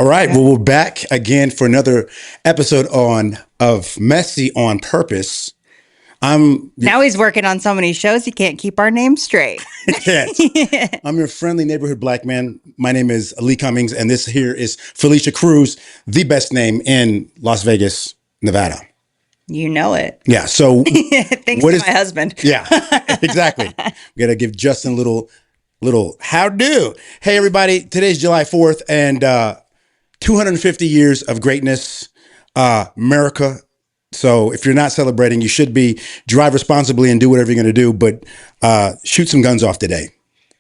right. Well, we're back again for another episode of Messy on Purpose. Now he's working on so many shows he can't keep our name straight. Yes. I'm your friendly neighborhood black man. My name is Lee Cummings, and this here is Fylisha Cruz, the best name in Las Vegas, Nevada. You know it. Yeah. So thanks to my husband. Yeah, exactly. We got to give Justin a little how do. Hey, everybody. Today's July 4th, and 250 years of greatness, America. So if you're not celebrating, you should be. Drive responsibly and do whatever you're going to do, but shoot some guns off today.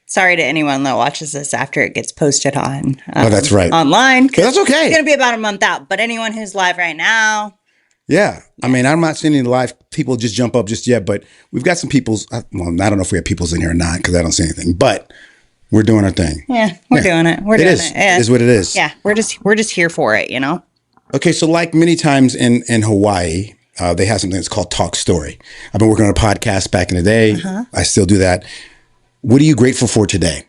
Sorry to anyone that watches this after it gets posted on. Oh, that's right. Online. That's okay. It's going to be about a month out, but anyone who's live right now. Yeah. I mean, I'm not seeing any live people just jump up just yet, but we've got some people's. Well, I don't know if we have people's in here or not because I don't see anything, but we're doing our thing. Yeah, we're doing it. We're doing it. It is what it is. Yeah, we're just here for it, you know? Okay, so like many times in Hawaii, they have something that's called Talk Story. I've been working on a podcast back in the day. Uh-huh. I still do that. What are you grateful for today?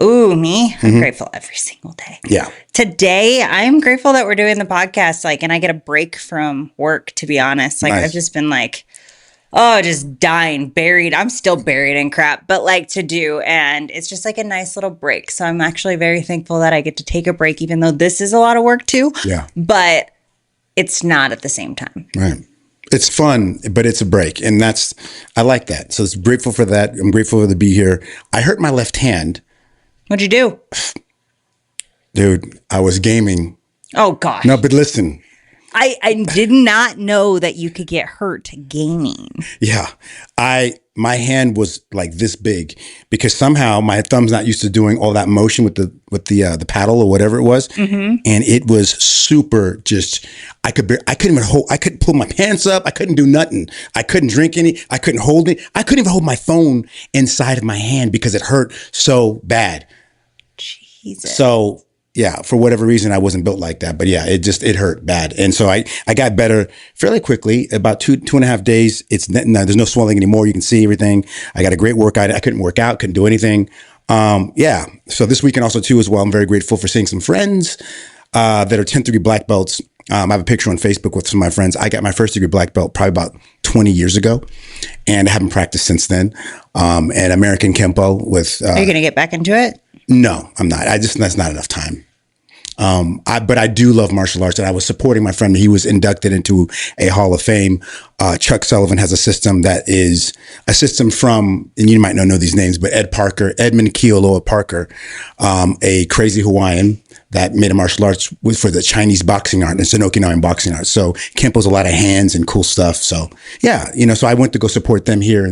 Ooh, me? I'm grateful every single day. Yeah. Today, I'm grateful that we're doing the podcast, and I get a break from work, to be honest. Nice. I've just been just dying, buried. I'm still buried in crap, but to do. And it's just a nice little break. So I'm actually very thankful that I get to take a break, even though this is a lot of work too. Yeah. But it's not at the same time. Right. It's fun, but it's a break. And I like that. So it's grateful for that. I'm grateful to be here. I hurt my left hand. What'd you do? Dude, I was gaming. Oh, gosh. No, but listen. I did not know that you could get hurt gaming. Yeah. My hand was this big because somehow my thumb's not used to doing all that motion with the paddle or whatever it was. Mm-hmm. And it was super I couldn't pull my pants up. I couldn't do nothing. I couldn't drink any. I couldn't hold it. I couldn't even hold my phone inside of my hand because it hurt so bad. Jesus. So yeah, for whatever reason, I wasn't built like that. But yeah, it hurt bad. And so I got better fairly quickly. About 2.5 days. There's no swelling anymore. You can see everything. I got a great workout. I couldn't work out, couldn't do anything. Yeah. So this weekend also too as well, I'm very grateful for seeing some friends that are 10th degree black belts. I have a picture on Facebook with some of my friends. I got my first degree black belt probably about 20 years ago, and I haven't practiced since then. And American Kempo with. Are you going to get back into it? No, I'm not. That's not enough time. But I do love martial arts, and I was supporting my friend. He was inducted into a Hall of Fame. Chuck Sullivan has a system that is a system from, and you might not know these names, but Edmund Keoloa Parker, a crazy Hawaiian that made a martial arts for the Chinese boxing art and Okinawan boxing art. So Kempo's a lot of hands and cool stuff. So yeah, so I went to go support them here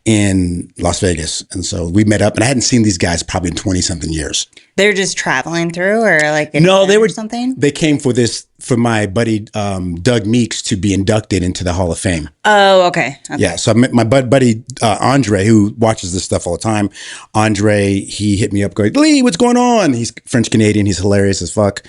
in Las Vegas. And so we met up, and I hadn't seen these guys probably in 20 something years. They're just traveling through or no, they were something. They came for my buddy, Doug Meeks to be inducted into the Hall of Fame. Oh, okay. Yeah. So I met my buddy, Andre, who watches this stuff all the time. Andre, he hit me up going, Lee, what's going on? He's French Canadian. He's hilarious as fuck.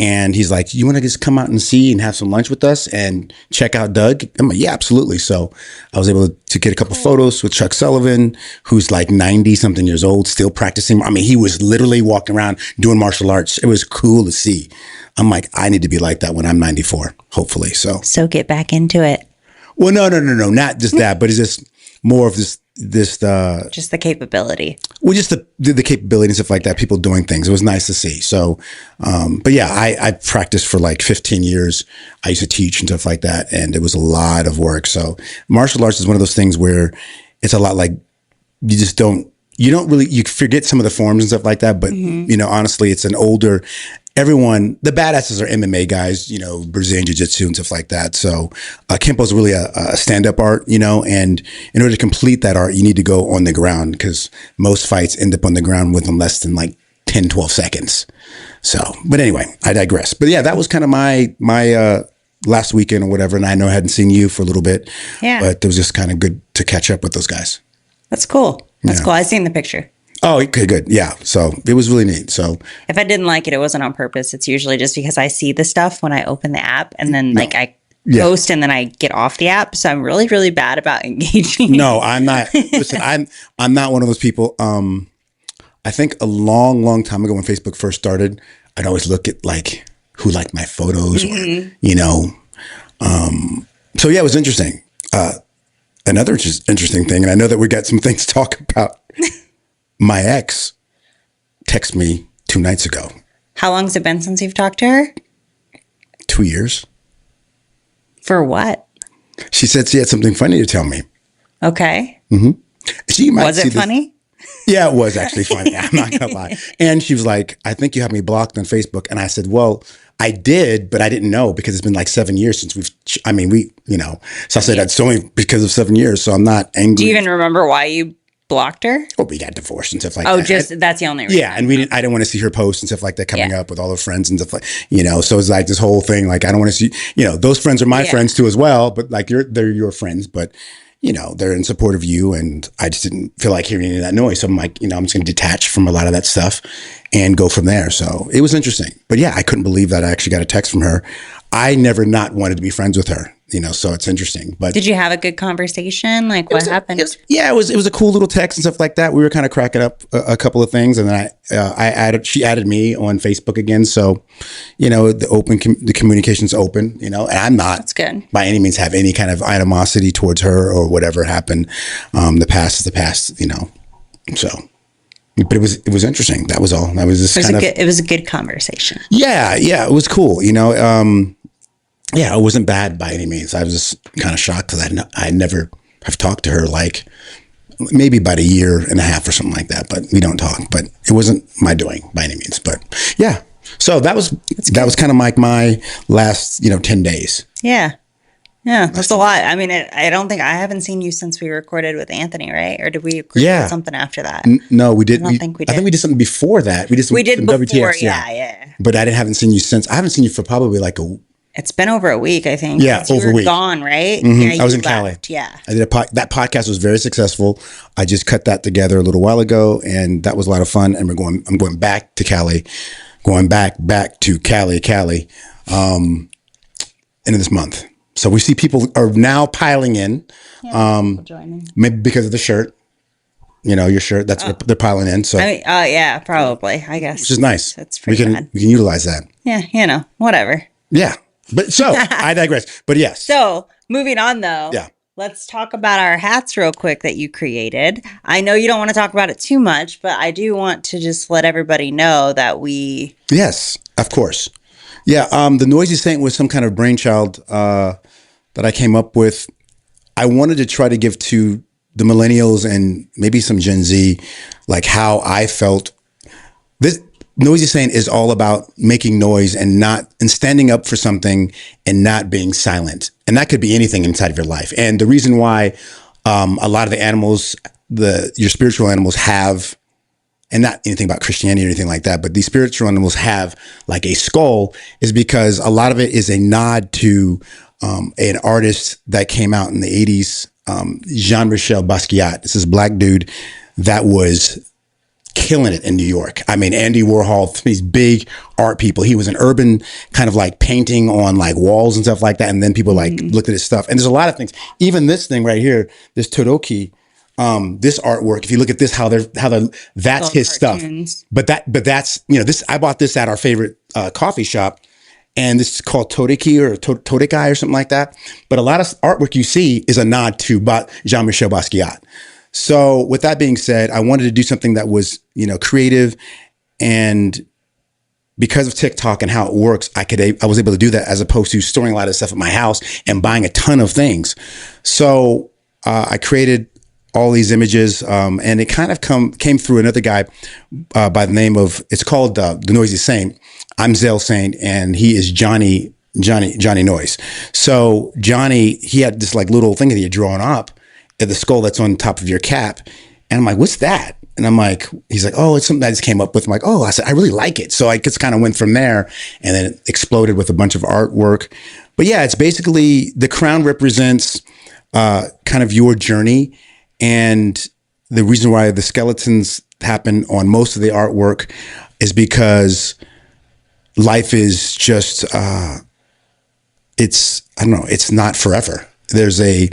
And he's like, you want to just come out and see and have some lunch with us and check out Doug? I'm like, yeah, absolutely. So I was able to get a couple photos with Chuck Sullivan, who's 90 something years old, still practicing. I mean, he was literally walking around doing martial arts. It was cool to see. I'm like, I need to be like that when I'm 94, hopefully. So get back into it. Well, no, not just that, but it's just more of this just the capability. Well, just the capability and stuff like that, people doing things. It was nice to see. So, but yeah, I practiced for 15 years. I used to teach and stuff like that. And it was a lot of work. So martial arts is one of those things where it's a lot you forget some of the forms and stuff like that. But, honestly, it's an older, the badasses are MMA guys, Brazilian Jiu-Jitsu and stuff like that. So Kempo is really a stand-up art, and in order to complete that art, you need to go on the ground because most fights end up on the ground within less than 10, 12 seconds. So, but anyway, I digress. But yeah, that was kind of my last weekend or whatever. And I know I hadn't seen you for a little bit, but it was just kind of good to catch up with those guys. That's cool. That's cool. I've seen the picture. Oh, okay, good. Yeah. So it was really neat. So if I didn't like it, it wasn't on purpose. It's usually just because I see the stuff when I open the app and then I post and then I get off the app. So I'm really, really bad about engaging. No, I'm not. Listen, I'm not one of those people. I think a long, long time ago when Facebook first started, I'd always look at who liked my photos or, you know. So yeah, it was interesting. Another just interesting thing, and I know that we got some things to talk about. My ex texted me 2 nights ago. How long has it been since you've talked to her? 2 years. For what? She said she had something funny to tell me. Okay. She might was it funny? Yeah, it was actually funny. I'm not going to lie. And she was like, I think you have me blocked on Facebook. And I said, well, I did, but I didn't know because it's been like 7 years since so I said, that's only because of 7 years. So I'm not angry. Do you even remember why you blocked her? Oh, we got divorced and stuff like that. Oh, that's the only reason. Yeah. And I didn't want to see her posts and stuff like that coming up with all her friends and stuff like, so it's like this whole thing. Like, I don't want to see, those friends are my friends too as well, but like they're your friends, but they're in support of you. And I just didn't feel like hearing any of that noise. So I'm like, I'm just going to detach from a lot of that stuff and go from there. So it was interesting. But yeah, I couldn't believe that I actually got a text from her. I never not wanted to be friends with her, so it's interesting. But did you have a good conversation? Like what happened? It was a cool little text and stuff like that. We were kind of cracking up a couple of things. And then she added me on Facebook again. So, the communication's open, and I'm not That's good. by any means have any kind of animosity towards her or whatever happened. The past is the past, so. But it was interesting. That was all. That was just it was a good conversation. Yeah, it was cool. Yeah, it wasn't bad by any means. I was just kind of shocked because I never have talked to her like maybe about 1.5 years or something like that. But we don't talk. But it wasn't my doing by any means. But yeah, so that was kind of like my last 10 days. Yeah. Yeah, that's a lot. I mean, I don't think I haven't seen you since we recorded with Anthony, right? Or did we record something after that? No, we did. I don't think we did. I think we did something before that. We did before, WTF, yeah. But I haven't seen you since. I haven't seen you for probably like It's been over a week, I think. Yeah, over a week. Gone, right? Mm-hmm. Yeah, I was in Cali. Yeah. I did that podcast was very successful. I just cut that together a little while ago, and that was a lot of fun. And I'm going back to Cali, back to Cali, end of this month. So we see people are now piling in, Joining. maybe because of the shirt, your shirt. That's what they're piling in. So yeah, probably. I guess, which is nice. That's pretty bad. We can utilize that. Yeah, whatever. Yeah, but so I digress. But yes. So moving on though. Yeah. Let's talk about our hats real quick that you created. I know you don't want to talk about it too much, but I do want to just let everybody know that we. Yes, of course. Yeah, the Noisy Saint was some kind of brainchild that I came up with. I wanted to try to give to the millennials and maybe some Gen Z, like how I felt. This Noisy Saint is all about making noise and standing up for something and not being silent. And that could be anything inside of your life. And the reason why a lot of the animals, your spiritual animals have, and not anything about Christianity or anything like that, but these spiritual animals have like a skull is because a lot of it is a nod to an artist that came out in the 80s, Jean-Michel Basquiat. This is a black dude that was killing it in New York. I mean, Andy Warhol, these big art people. He was an urban kind of like painting on like walls and stuff like that. And then people like looked at his stuff. And there's a lot of things. Even this thing right here, this Todoroki, this artwork, if you look at this, that's his cartoons. stuff. But that's, this, I bought this at our favorite coffee shop, and this is called Todeki or Todekai or something like that. But a lot of artwork you see is a nod to Jean-Michel Basquiat. So with that being said, I wanted to do something that was, creative, and because of TikTok and how it works, I was able to do that as opposed to storing a lot of stuff at my house and buying a ton of things. So I created all these images, and it kind of came through another guy by the name of, it's called The Noisy Saint. I'm Zell Saint, and he is Johnny Noise. So Johnny, he had this like little thing that he had drawn up at the skull that's on top of your cap. And I'm like, what's that? And I'm like, he's like, oh, it's something I just came up with. I'm like, oh, I said, I really like it. So I just kind of went from there, and then it exploded with a bunch of artwork. But yeah, it's basically the crown represents kind of your journey. And the reason why the skeletons happen on most of the artwork is because life is just, it's not forever. There's we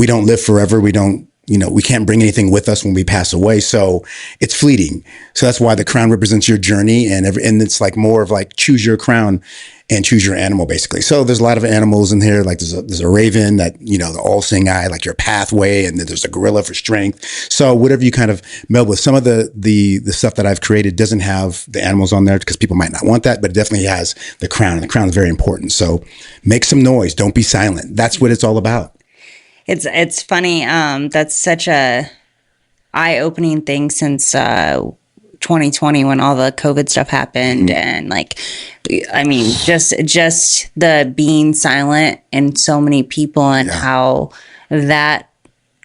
don't live forever. We don't we can't bring anything with us when we pass away. So it's fleeting. So that's why the crown represents your journey, and it's like more of like choose your crown and choose your animal, basically. So there's a lot of animals in here. Like there's a raven that, the all-seeing eye, like your pathway, and then there's a gorilla for strength. So whatever you kind of meld with. Some of the stuff that I've created doesn't have the animals on there because people might not want that, but it definitely has the crown, and the crown is very important. So make some noise. Don't be silent. That's what it's all about. It's funny. That's such a eye-opening thing since 2020 when all the COVID stuff happened, and just the being silent and so many people, and how that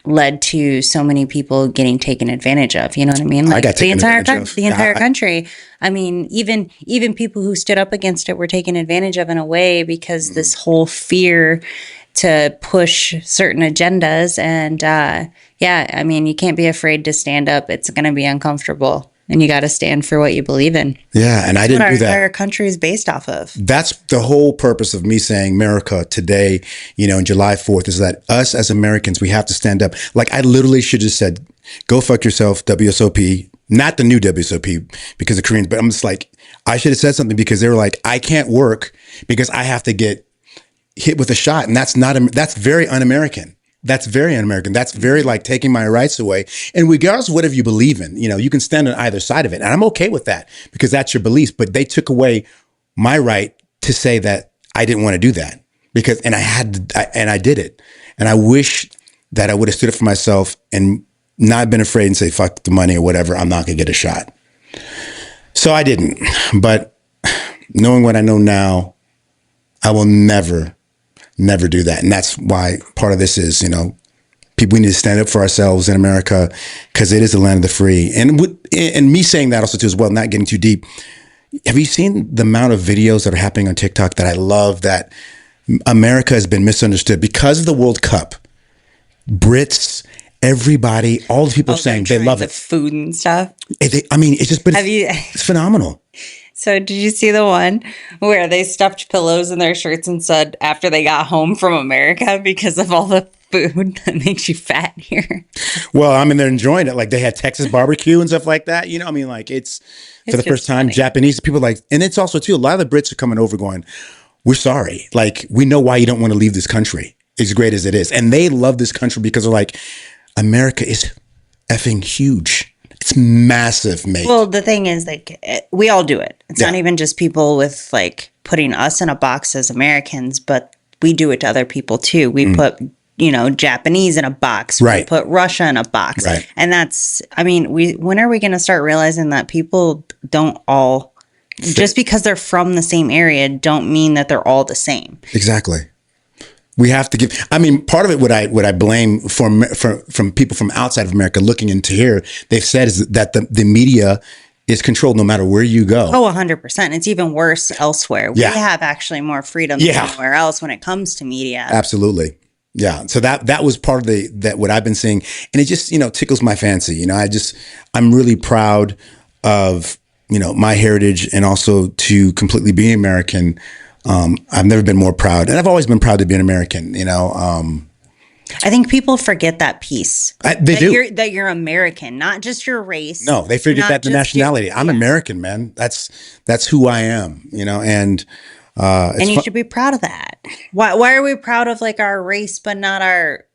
led to so many people getting taken advantage of. You know what I mean? Like the entire country. I mean, even people who stood up against it were taken advantage of in a way because this whole fear to push certain agendas. And I mean, you can't be afraid to stand up. It's going to be uncomfortable, and you got to stand for what you believe in. Yeah, and I didn't do that. What our country is based off of. That's the whole purpose of me saying America today, on July 4th, is that us as Americans, we have to stand up. Like, I literally should have said, go fuck yourself, WSOP. Not the new WSOP because of Koreans, but I'm just like, I should have said something because they were like, I can't work because I have to get hit with a shot. And that's very un-American. That's very un-American. That's very like taking my rights away. And regardless of whatever you believe in, you can stand on either side of it. And I'm okay with that because that's your beliefs. But they took away my right to say that I didn't want to do that and I did it. And I wish that I would have stood up for myself and not been afraid and say, fuck the money or whatever. I'm not going to get a shot. So I didn't. But knowing what I know now, I will never do that. And that's why part of this is, people, we need to stand up for ourselves in America because it is the land of the free. And me saying that also too as well, not getting too deep. Have you seen the amount of videos that are happening on TikTok that I love, that America has been misunderstood because of the World Cup? Brits, everybody, all the people saying they love it. The food and stuff. It's phenomenal. So did you see the one where they stuffed pillows in their shirts and said after they got home from America because of all the food that makes you fat here? Well, they're enjoying it. Like they had Texas barbecue and stuff like that. It's for the first time, funny. Japanese people and it's also too, a lot of the Brits are coming over going, we're sorry. Like, we know why you don't want to leave this country, as great as it is. And they love this country because they're like, America is effing huge. It's massive, mate. Well, the thing is, we all do it. It's not even just people with putting us in a box as Americans, but we do it to other people too. We put, Japanese in a box. Right. We put Russia in a box. Right. And that's, when are we going to start realizing that people don't all, just because they're from the same area, don't mean that they're all the same. Exactly. We have to give. Part of it, what I blame from people from outside of America looking into here, they've said is that the media is controlled no matter where you go. Oh, 100%. It's even worse elsewhere. We have actually more freedom than anywhere else when it comes to media. Absolutely. Yeah. So that was part of that what I've been seeing, and it just tickles my fancy. I'm really proud of my heritage, and also to completely be American. I've never been more proud, and I've always been proud to be an American. I think people forget that piece. They do. That you're American, not just your race. No, they forget that the nationality. I'm American, man. That's who I am. And you should be proud of that. Why are we proud of our race, but not our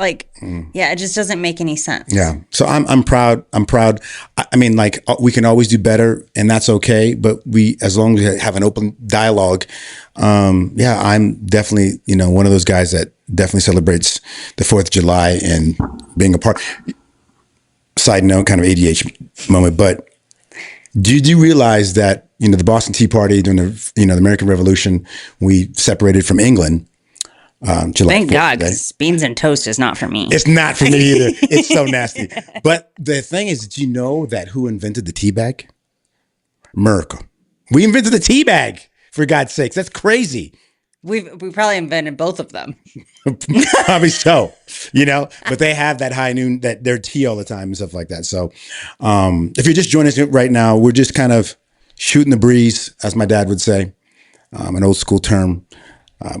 it just doesn't make any sense. Yeah. So I'm proud. We can always do better, and that's okay. But as long as we have an open dialogue, I'm definitely, one of those guys that definitely celebrates the 4th of July and being a part. Side note, kind of ADH moment, but did you realize that, the Boston Tea Party during the American Revolution, we separated from England? July Thank 4th, God, because beans and toast is not for me. It's not for me either. It's so nasty. But the thing is, did you know that who invented the tea bag? America. We invented the tea bag, for God's sakes. That's crazy. We probably invented both of them. Probably so, but they have that high noon, that their tea all the time and stuff like that. So if you're just joining us right now, we're just kind of shooting the breeze, as my dad would say, an old school term.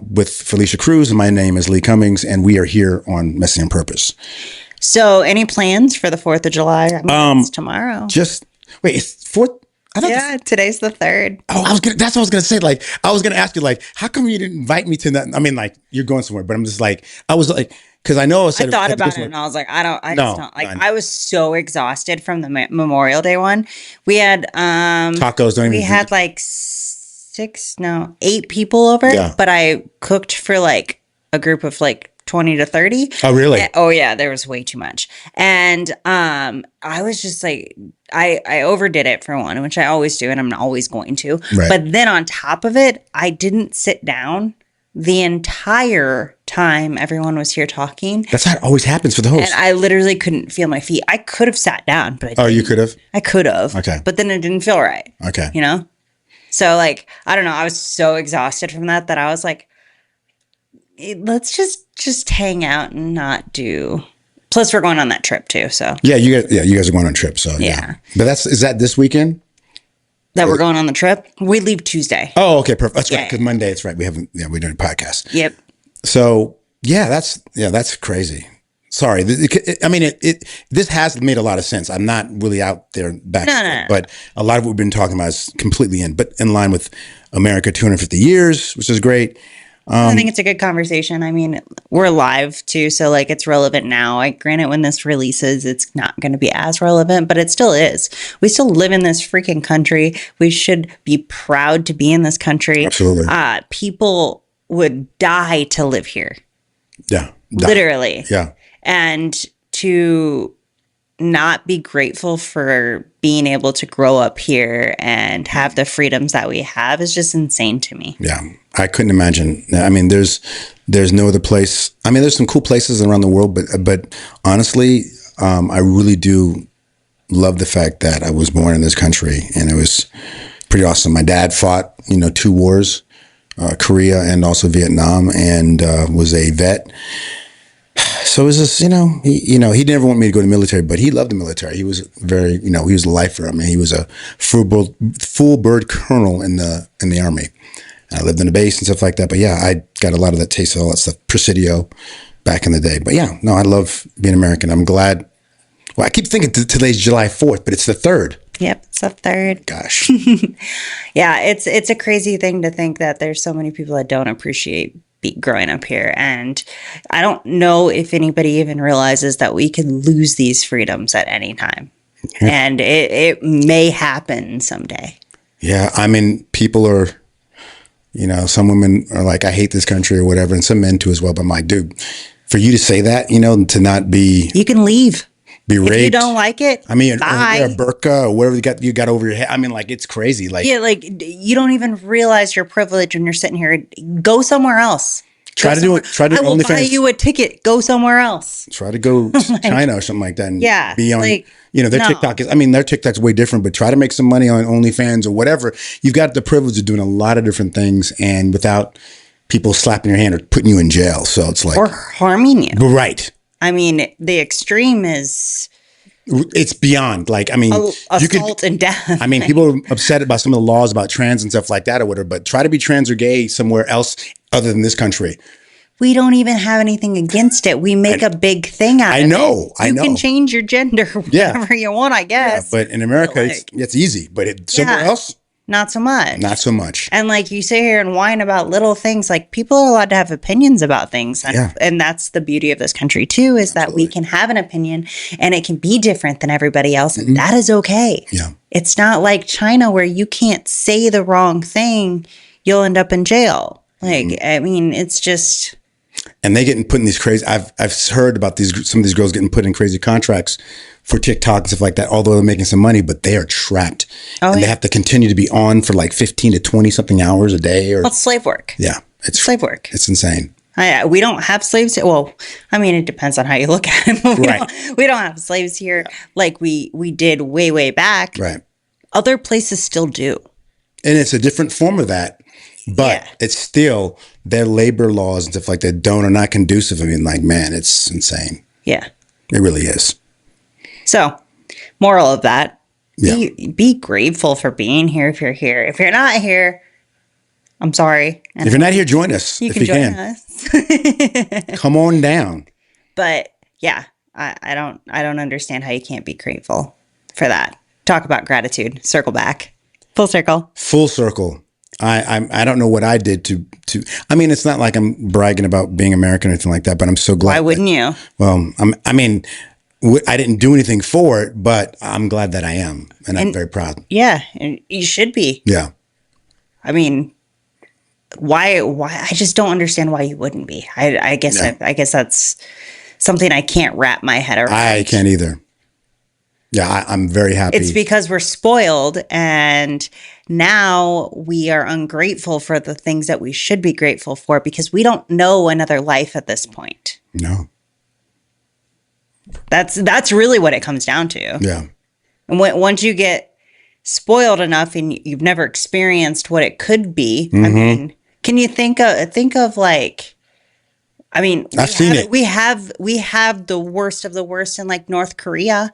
with Felicia Cruz, and my name is Lee Cummings, and we are here on Messy on Purpose. So, any plans for the 4th of July? I mean, it's tomorrow. It's 4th? Today's the 3rd. Oh, that's what I was gonna say. Like, I was gonna ask you, like, how come you didn't invite me to that? I mean, like, you're going somewhere, but I'm just like, I was like, because I know I thought about it, and I was like, I just don't. Like, I was so exhausted from the Memorial Day one. We had tacos. We had like 8 people over, but I cooked for like a group of like 20 to 30. Oh, really? Oh, yeah. There was way too much. And I was just like, I overdid it for one, which I always do, and I'm always going to. Right. But then on top of it, I didn't sit down the entire time everyone was here talking. That's how it always happens for the host. And I literally couldn't feel my feet. I could have sat down, but I didn't. You could have? I could have. Okay. But then it didn't feel right. Okay. You know? So, like, I don't know. I was so exhausted from that I was like, let's just hang out and not do. Plus, we're going on that trip too. So you guys are going on a trip. So yeah. But is that this weekend? That we're going on the trip? We leave Tuesday. Oh, okay, perfect. That's right. Because Monday, it's right. We're doing a podcast. Yep. So that's crazy. Sorry. I mean, this has made a lot of sense. I'm not really out there back, but a lot of what we've been talking about is completely in line with America 250 years, which is great. I think it's a good conversation. I mean, we're live too, so like it's relevant now. Granted, when this releases, it's not going to be as relevant, but it still is. We still live in this freaking country. We should be proud to be in this country. Absolutely. People would die to live here. Yeah. Literally. Yeah. And to not be grateful for being able to grow up here and have the freedoms that we have is just insane to me. Yeah. I couldn't imagine. I mean, there's no other place. I mean, there's some cool places around the world, but honestly, I really do love the fact that I was born in this country, and it was pretty awesome. My dad fought, 2 wars, Korea and also Vietnam, and was a vet. So it was just, he never wanted me to go to the military, but he loved the military. He was very, he was a lifer. I mean, he was a full bird colonel in the Army. And I lived in a base and stuff like that. But yeah, I got a lot of that taste of all that stuff, Presidio back in the day. But yeah, no, I love being American. I'm glad. Well, I keep thinking today's July 4th, but it's the 3rd. Yep, it's the 3rd. Gosh. Yeah, it's a crazy thing to think that there's so many people that don't appreciate growing up here. And I don't know if anybody even realizes that we can lose these freedoms at any time. Yeah. And it may happen someday. Yeah, I mean, people are, some women are like, I hate this country or whatever, and some men too as well. But I'm like, dude, for you to say that, to not be... You can leave. Be raped. If you don't like it, I mean, bye. Or a burqa or whatever you got over your head. I mean, like, it's crazy. Like, yeah, like you don't even realize your privilege when you're sitting here. Go somewhere else. Try to do it. Try to I will buy you a ticket. Go somewhere else. Try to go to China or something like that. And be on. Like, their TikTok is. I mean, their TikTok's way different. But try to make some money on OnlyFans or whatever. You've got the privilege of doing a lot of different things, and without people slapping your hand or putting you in jail. So it's like, or harming you. Right. I mean, the extreme is. It's beyond, like, I mean, assault and death. I mean, people are upset about some of the laws about trans and stuff like that or whatever, but try to be trans or gay somewhere else other than this country. We don't even have anything against it. We make a big thing out of it. You can change your gender whenever you want, I guess. Yeah, but in America, it's easy. But somewhere else, not so much. Not so much. And like you sit here and whine about little things, like people are allowed to have opinions about things. And that's the beauty of this country too, is that we can have an opinion and it can be different than everybody else. And that is okay. Yeah. It's not like China where you can't say the wrong thing. You'll end up in jail. Like, I mean, it's just... And they getting put in these crazy. I've heard about some of these girls getting put in crazy contracts for TikTok and stuff like that. Although they're making some money, but they are trapped, they have to continue to be on for like 15 to 20 something hours a day. Or it's slave work. Yeah, it's slave work. It's insane. We don't have slaves. Well, I mean, it depends on how you look at it. We don't have slaves here like we did way back. Right. Other places still do. And it's a different form of that. But it's still their labor laws and stuff like that are not conducive. I mean, like, man, it's insane. Yeah. It really is. So, moral of that, be grateful for being here if you're here. If you're not here, I'm sorry. And if you're not here, join us. you if can you join can. us. Come on down. But yeah, I don't understand how you can't be grateful for that. Talk about gratitude. Circle back. Full circle. Full circle. I don't know what I did to. I mean, it's not like I'm bragging about being American or anything like that, but I'm so glad. Why wouldn't you? Well, I didn't do anything for it, but I'm glad that I am, and I'm very proud. Yeah, and you should be. Yeah. I mean, why? I just don't understand why you wouldn't be. I guess that's something I can't wrap my head around. I can't either. Yeah, I'm very happy. It's because we're spoiled, and now we are ungrateful for the things that we should be grateful for because we don't know another life at this point. No. That's really what it comes down to. Yeah. And once you get spoiled enough and you've never experienced what it could be, I mean, can you think of like, I mean, I've seen it. We have the worst of the worst in like North Korea,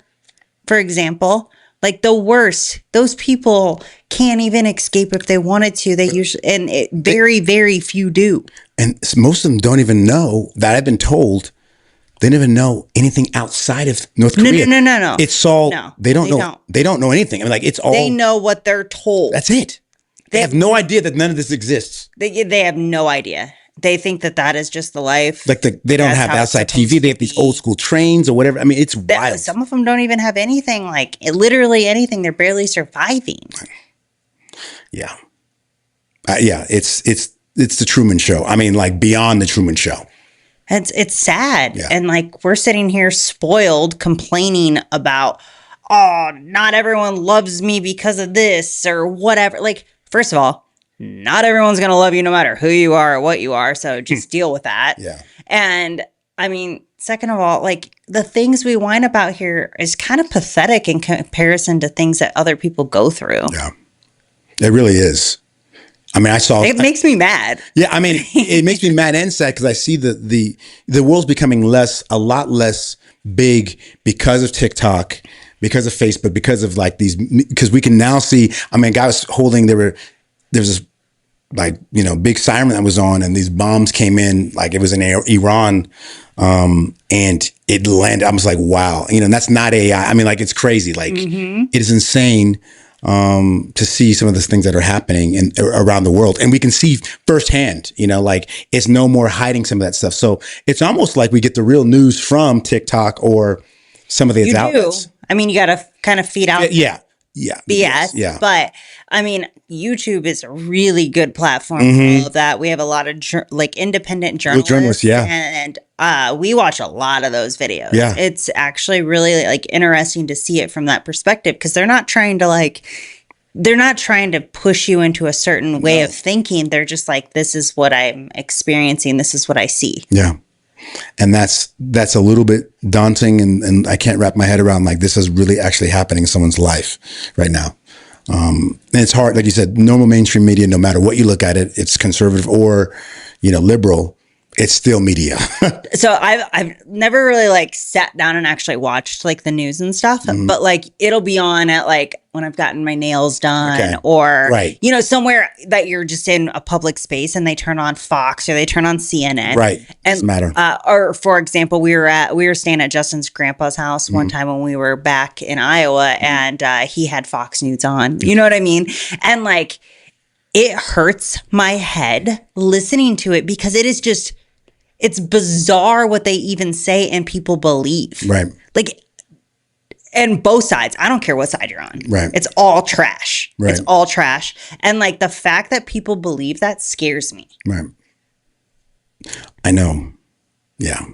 for example. Like the worst. Those people can't even escape if they wanted to. They usually, and very, very few do. And most of them don't even know that I've been told. They don't even know anything outside of North Korea. No. It's all, they don't know. They don't know anything. I mean, like, it's all. They know what they're told. That's it. They have no idea that none of this exists. They have no idea. They think that is just the life. Like they don't have outside TV. They have these old school trains or whatever. I mean, it's wild. Some of them don't even have anything, like literally anything. They're barely surviving. Yeah. Yeah. It's the Truman Show. I mean, like beyond the Truman Show. It's sad. Yeah. And like we're sitting here spoiled complaining about, oh, not everyone loves me because of this or whatever. Like, first of all, not everyone's going to love you no matter who you are or what you are. So just deal with that. Yeah. And I mean, second of all, like the things we whine about here is kind of pathetic in comparison to things that other people go through. Yeah. It really is. I mean, it makes me mad. Yeah, I mean, it makes me mad and sad because I see the world's becoming a lot less big because of TikTok, because of Facebook, because of like because we can now see. I mean, a guy was holding. There's this like big siren that was on, and these bombs came in. Like it was in Iran, and it landed. I was like, wow, and that's not AI. I mean, like it's crazy. Like it is insane. To see some of the things that are happening around the world, and we can see firsthand, like it's no more hiding some of that stuff. So it's almost like we get the real news from TikTok or some of these outlets. I mean, you got to kind of feed out. Yeah. BS. Yeah. But I mean, YouTube is a really good platform for all of that. We have a lot of independent journalists. And we watch a lot of those videos. Yeah. It's actually really like interesting to see it from that perspective because they're not trying to push you into a certain way of thinking. They're just like, this is what I'm experiencing. This is what I see. Yeah. And that's a little bit daunting, and I can't wrap my head around like this is really actually happening in someone's life right now. And it's hard, like you said, normal mainstream media, no matter what you look at it, it's conservative or, liberal, it's still media. So I've never really like sat down and actually watched like the news and stuff, but like it'll be on at like when I've gotten my nails done or, somewhere that you're just in a public space and they turn on Fox or they turn on CNN. Right. And, doesn't matter. Or for example, we were staying at Justin's grandpa's house one time when we were back in Iowa and he had Fox News on, you know what I mean? And like, it hurts my head listening to it because it is just, it's bizarre what they even say and people believe. Right. Like, and both sides. I don't care what side you're on. Right. It's all trash. Right. It's all trash. And like the fact that people believe that scares me. Right. I know. Yeah.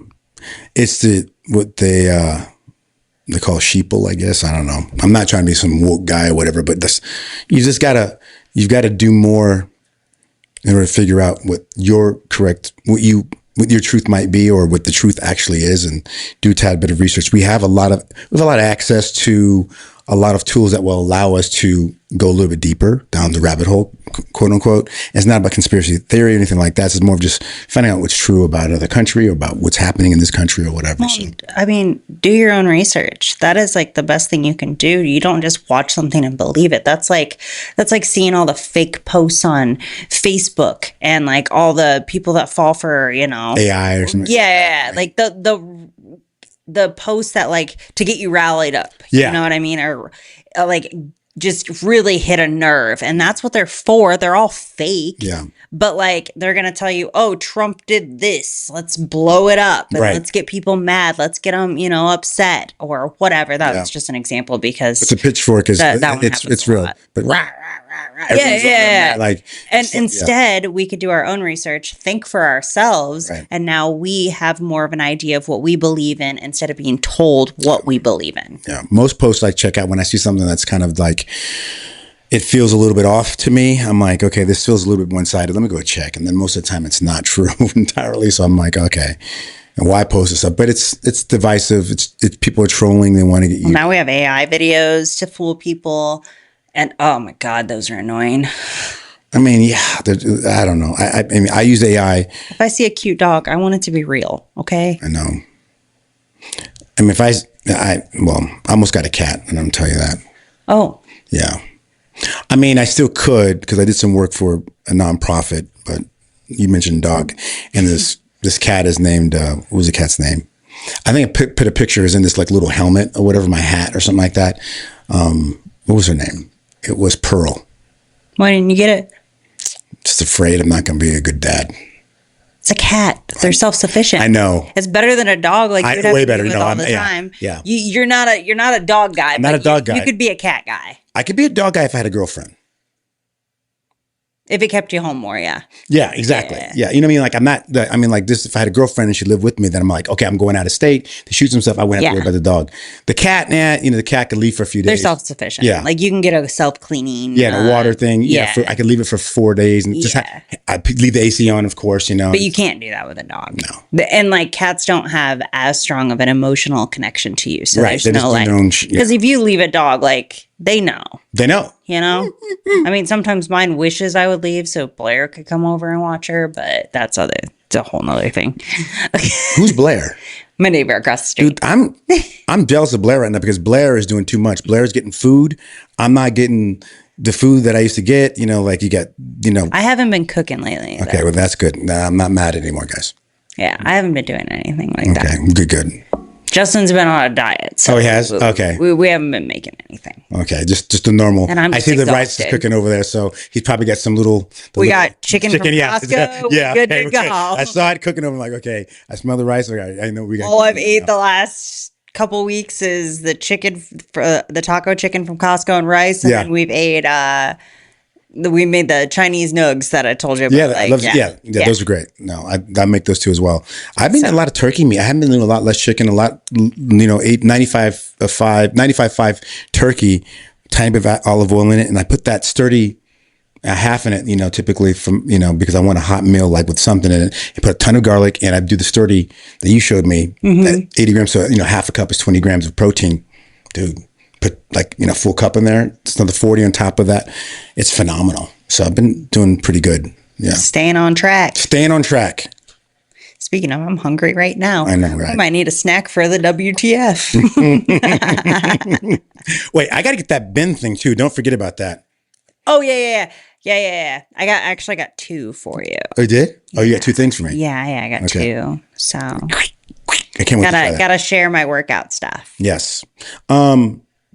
It's what they call sheeple, I guess. I don't know. I'm not trying to be some woke guy or whatever, but you've got to do more in order to figure out what your truth might be or what the truth actually is, and do a tad bit of research. We have a lot of access to a lot of tools that will allow us to go a little bit deeper down the rabbit hole, quote unquote. It's not about conspiracy theory or anything like that. It's more of just finding out what's true about another country or about what's happening in this country or whatever. Well, So, I mean, do your own research. That is like the best thing you can do. You don't just watch something and believe it. That's like seeing all the fake posts on Facebook and like all the people that fall for, AI or something. Yeah. Like the posts that like to get you rallied up. Yeah. You know what I mean? Or like just really hit a nerve. And that's what they're for. They're all fake. Yeah. But like they're going to tell you, oh, Trump did this. Let's blow it up and let's get people mad. Let's get them, upset or whatever. That was just an example because it's a pitchfork. It's real. But yeah. Like, and instead we could do our own research, think for ourselves. Right. And now we have more of an idea of what we believe in instead of being told what we believe in. Yeah. Most posts I check out when I see something that's kind of like, it feels a little bit off to me. I'm like, okay, this feels a little bit one-sided. Let me go check. And then most of the time it's not true entirely. So I'm like, okay, and why post this up? But it's divisive. It's people are trolling. They want to get you. Now we have AI videos to fool people. And oh my God, those are annoying. I mean, yeah, I don't know. I mean, I use AI. If I see a cute dog, I want it to be real. Okay. I know. I mean, I almost got a cat, and I'm tell you that. Oh. Yeah. I mean, I still could because I did some work for a nonprofit, but you mentioned dog, and this cat is named. What was the cat's name? I think I put a picture is in this like little helmet or whatever, my hat or something like that. What was her name? It was Pearl. Why didn't you get it? Just afraid I'm not going to be a good dad. It's a cat. They're self-sufficient. I know. It's better than a dog. Like you'd have way to better. be with No, all the time. Yeah. You're not a dog guy. I'm not a dog guy. You could be a cat guy. I could be a dog guy if I had a girlfriend. If it kept you home more, yeah. Yeah, exactly. Yeah. You know what I mean? Like I'm not, I mean, like this, if I had a girlfriend and she lived with me, then I'm like, okay, I'm going out of state to shoot some stuff. I wouldn't have to worry about the dog. The cat, the cat could leave for a few days. They're self-sufficient. Yeah. Like you can get a self-cleaning. Yeah, the water thing. Yeah. I could leave it for 4 days and just I leave the AC on, of course, But you can't do that with a dog. No. And like cats don't have as strong of an emotional connection to you. So right. there's no like, because if you leave a dog, like they know. They know. I mean, sometimes mine wishes I would leave so Blair could come over and watch her, but it's a whole nother thing. Who's Blair? My neighbor across the street. Dude, I'm jealous of Blair right now because Blair is doing too much. Blair's getting food. I'm not getting the food that I used to get. Like you get, I haven't been cooking lately. Okay, well that's good. Nah, I'm not mad anymore, guys. Yeah, I haven't been doing anything like that. Okay, good. Justin's been on a diet. So he has? Okay. We haven't been making anything. Okay, just the normal. And I see the rice is cooking over there, so he's probably got some little. We got chicken from Costco. Yeah, good to go. I saw it cooking over. I'm like, okay, I smell the rice. I know we got. All I've ate the last couple weeks is the chicken, the taco chicken from Costco and rice, and then we've ate. We made the Chinese nugs that I told you about. Those are great. No, I make those too as well. I've been eating a lot of turkey meat. I haven't been doing a lot less chicken, a lot, 95.5 turkey, tiny bit of olive oil in it. And I put that sturdy half in it, typically from, because I want a hot meal, like with something in it. I put a ton of garlic and I do the sturdy that you showed me, that 80 grams. So, half a cup is 20 grams of protein, dude. Put full cup in there. It's another 40 on top of that. It's phenomenal. So I've been doing pretty good. Yeah. Staying on track. Speaking of, I'm hungry right now. I know, right? I might need a snack for the WTF. Wait, I got to get that bin thing too. Don't forget about that. Oh, yeah. I got two for you. Oh, you did? Oh, you got two things for me? Yeah, I got two. So I can't wait to try that. Gotta share my workout stuff. Yes.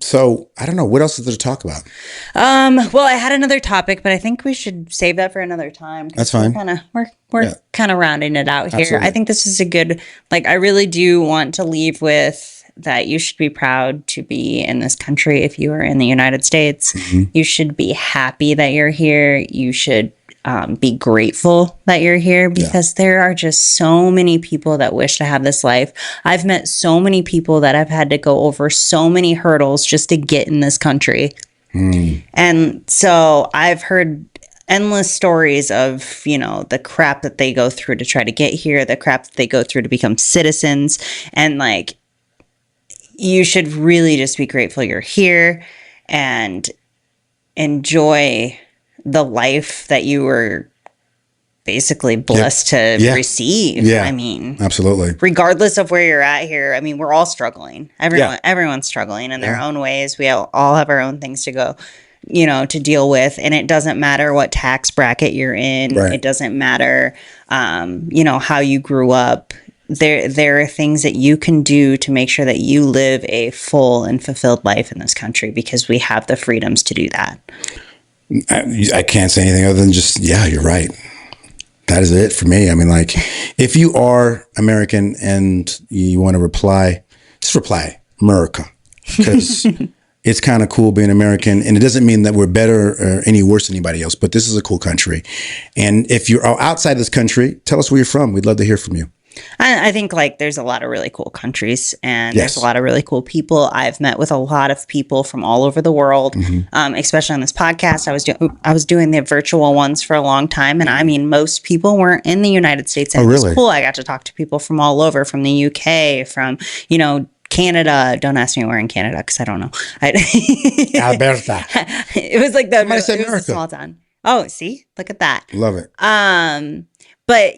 So I don't know. What else is there to talk about? Well, I had another topic, but I think we should save that for another time. That's fine. We're kind of rounding it out here. Absolutely. I think this is a good, I really do want to leave with that you should be proud to be in this country. If you are in the United States, you should be happy that you're here. You should be grateful that you're here because there are just so many people that wish to have this life. I've met so many people that have had to go over so many hurdles just to get in this country. And so I've heard endless stories of, the crap that they go through to try to get here, the crap that they go through to become citizens. And you should really just be grateful you're here and enjoy the life that you were basically blessed to receive. Yeah. I mean, absolutely. Regardless of where you're at here, I mean, we're all struggling. Everyone's struggling in their own ways. We all have our own things to go, to deal with. And it doesn't matter what tax bracket you're in. Right. It doesn't matter, how you grew up. There are things that you can do to make sure that you live a full and fulfilled life in this country, because we have the freedoms to do that. I can't say anything other than just, you're right. That is it for me. I mean, like, if you are American and you want to reply, just reply America, because it's kind of cool being American. And it doesn't mean that we're better or any worse than anybody else, but this is a cool country. And if you're outside this country, tell us where you're from. We'd love to hear from you. I think there's a lot of really cool countries, and there's a lot of really cool people. I've met with a lot of people from all over the world, especially on this podcast. I was doing the virtual ones for a long time, and I mean, most people weren't in the United States. And it was cool. I got to talk to people from all over, from the UK, from, Canada. Don't ask me where in Canada, because I don't know. Alberta. It was like it was a small town. Oh, see? Look at that. Love it. But,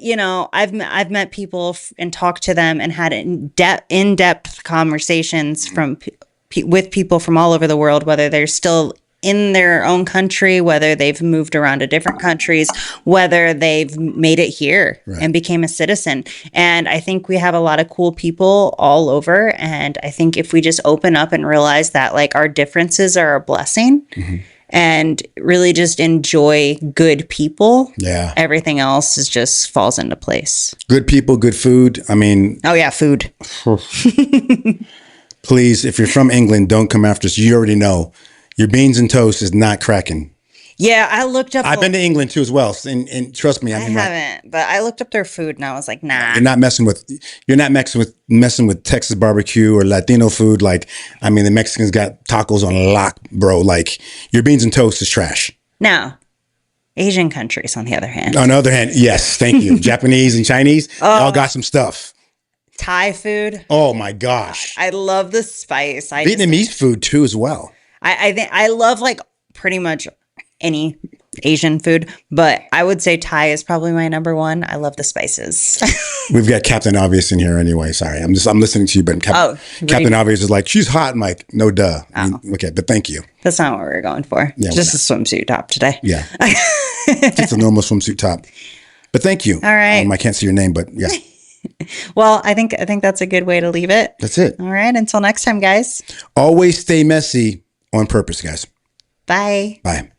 I've met people and talked to them and had in-depth conversations with people from all over the world, whether they're still in their own country, whether they've moved around to different countries, whether they've made it here and became a citizen. And I think we have a lot of cool people all over. And I think if we just open up and realize that, our differences are a blessing, and really just enjoy good people, everything else just falls into place. Good people, good food. I mean... Oh, yeah, food. Please, if you're from England, don't come after us. You already know. Your beans and toast is not cracking. Yeah, I looked up... I've been to England, too, as well. And trust me, I haven't, but I looked up their food, and I was like, nah. You're not messing with Texas barbecue or Latino food. The Mexicans got tacos on lock, bro. Your beans and toast is trash. Now, Asian countries, on the other hand. On the other hand, yes, thank you. Japanese and Chinese, all got some stuff. Thai food. Oh, my gosh. I love the spice. Vietnamese food, too, as well. I think I love, pretty much any Asian food, but I would say Thai is probably my number one. I love the spices. We've got Captain Obvious in here anyway. Sorry, I'm listening to you, but Captain Obvious is like, she's hot. I'm like, no, duh. Okay, but thank you. That's not what we were going for. Yeah, just a swimsuit top today. Yeah, just a normal swimsuit top. But thank you. All right. I can't see your name, but yeah. Well, I think that's a good way to leave it. That's it. All right. Until next time, guys. Always stay messy on purpose, guys. Bye. Bye.